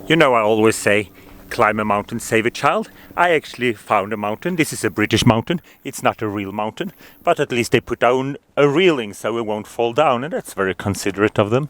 You know, I always say, climb a mountain, save a child. I actually found a mountain. This is a British mountain. It's not a real mountain, but at least they put down a railing so it won't fall down, and that's very considerate of them.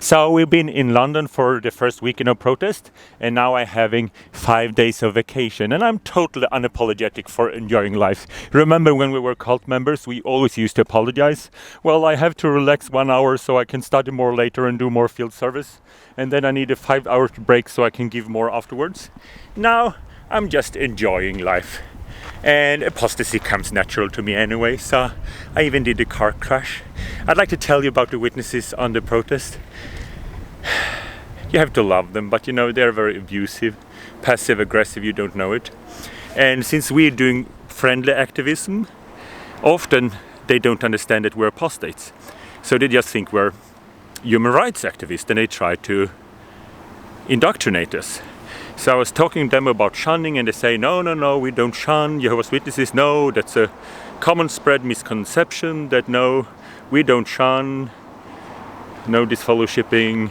So we've been in London for the first weekend of protest, and now I'm having 5 days of vacation, and I'm totally unapologetic for enjoying life. Remember when we were cult members, we always used to apologize. Well, I have to relax 1 hour so I can study more later and do more field service, and then I need a 5 hour break so I can give more afterwards. Now I'm just enjoying life, and apostasy comes natural to me anyway, so I even did a car crash. I'd like to tell you about the witnesses on the protest. You have to love them, but you know, they're very abusive, passive aggressive, you don't know it. And since we're doing friendly activism, often they don't understand that we're apostates, so they just think we're human rights activists, and they try to indoctrinate us. So I was talking to them about shunning, and they say, no, we don't shun Jehovah's Witnesses. No, that's a common spread misconception that no, we don't shun, no disfellowshipping.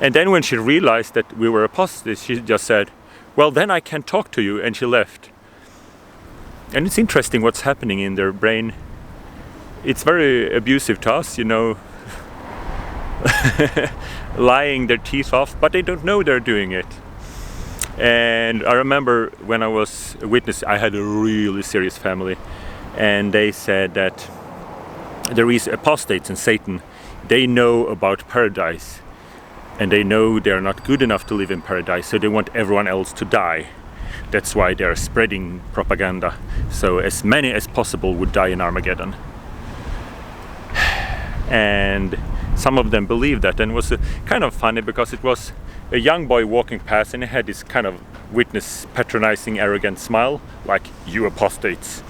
And then when she realized that we were apostates, she just said, well, then I can't talk to you, and she left. And it's interesting what's happening in their brain. It's very abusive to us, you know, lying their teeth off, but they don't know they're doing it. And I remember when I was a witness, I had a really serious family, and they said that there is apostates and Satan. They know about paradise, and they know they're not good enough to live in paradise, so they want everyone else to die. That's why they're spreading propaganda, so as many as possible would die in Armageddon. And some of them believed that, and it was kind of funny because it was a young boy walking past, and he had this kind of witness patronizing, arrogant smile, like, you apostates.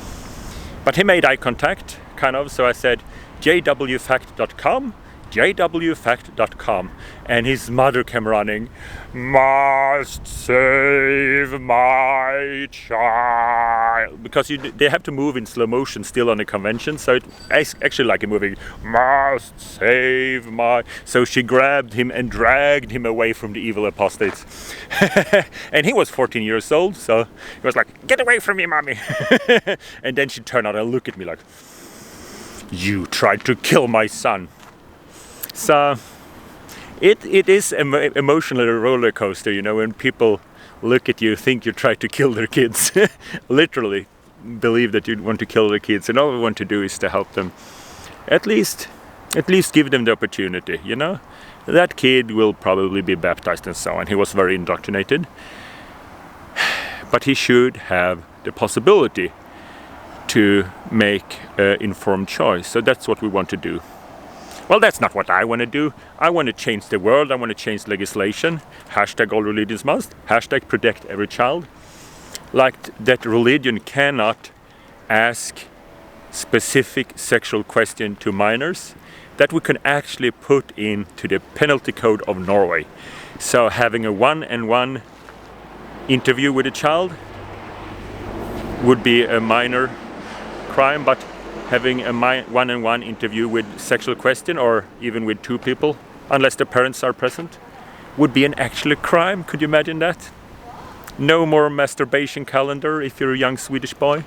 But he made eye contact, kind of, so I said, jwfact.com, jwfact.com, and his mother came running, must save my child, because they have to move in slow motion still on the convention, so it's actually like a movie, must save my, so she grabbed him and dragged him away from the evil apostates. And he was 14 years old, so he was like, get away from me, mommy. And then she turned out and looked at me like, you tried to kill my son. So it is emotionally a roller coaster, you know, when people look at you, think you try to kill their kids, literally believe that you want to kill their kids, and all we want to do is to help them. At least give them the opportunity, you know. That kid will probably be baptized and so on. He was very indoctrinated, but he should have the possibility to make an informed choice. So that's what we want to do. Well, that's not what I want to do. I want to change the world. I want to change legislation. Hashtag all religions must. Hashtag protect every child. Like that religion cannot ask specific sexual question to minors. That we can actually put into the penalty code of Norway. So having a one-on-one interview with a child would be a minor crime, but having a one-on-one interview with sexual question, or even with two people, unless the parents are present, would be an actual crime. Could you imagine that? No more masturbation calendar if you're a young Swedish boy.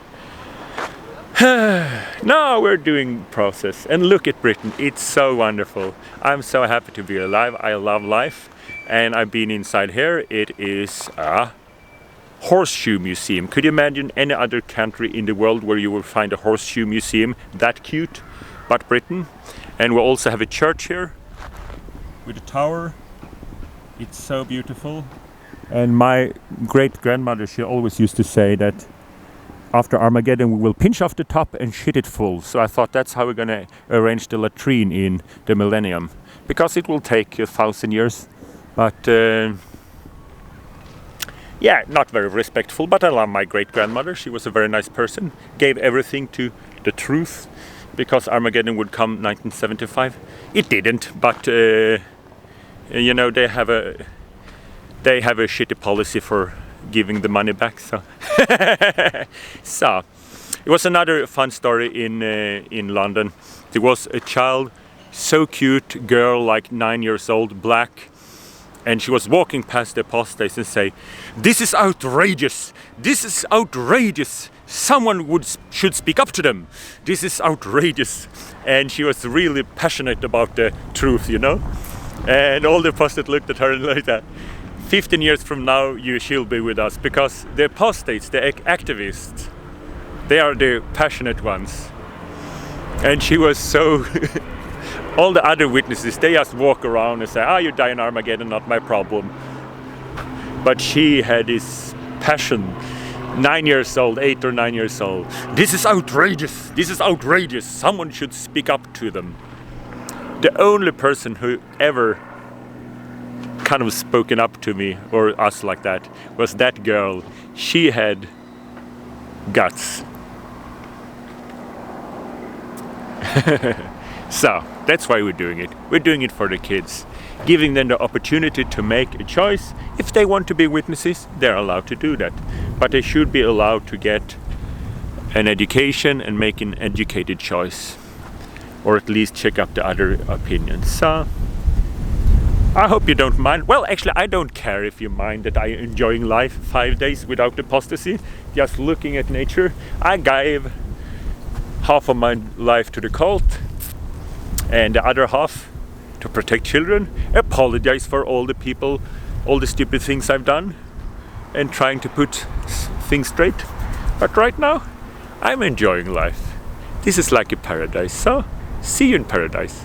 No, we're doing process. And look at Britain, it's so wonderful. I'm so happy to be alive. I love life, and I've been inside here. It is a horseshoe museum. Could you imagine any other country in the world where you will find a horseshoe museum that cute? But Britain. And we also have a church here with a tower. It's so beautiful. And my great grandmother, she always used to say that after Armageddon we will pinch off the top and shit it full. So I thought that's how we're gonna arrange the latrine in the millennium, because it will take 1,000 years. But yeah, not very respectful, but I love my great-grandmother. She was a very nice person, gave everything to the truth, because Armageddon would come 1975. It didn't, but you know, they have a shitty policy for giving the money back. So, so it was another fun story in London. There was a child, so cute girl, like 9 years old, black. And she was walking past the apostates and say, "This is outrageous! This is outrageous! Someone should speak up to them! This is outrageous!" And she was really passionate about the truth, you know? And all the apostates looked at her and like that. 15 years from now, she'll be with us, because the apostates, the activists, they are the passionate ones. And she was so... All the other witnesses, they just walk around and say, you die in Armageddon, not my problem. But she had this passion, 9 years old, 8 or 9 years old. This is outrageous, this is outrageous, someone should speak up to them. The only person who ever kind of spoken up to me, or us like that, was that girl. She had guts. So, that's why we're doing it. We're doing it for the kids. Giving them the opportunity to make a choice. If they want to be witnesses, they're allowed to do that. But they should be allowed to get an education and make an educated choice. Or at least check up the other opinions. So, I hope you don't mind. Well, actually, I don't care if you mind that I'm enjoying life 5 days without apostasy. Just looking at nature. I gave half of my life to the cult. And the other half to protect children. Apologize for all the people, all the stupid things I've done, and trying to put things straight. But right now, I'm enjoying life. This is like a paradise. So, see you in paradise.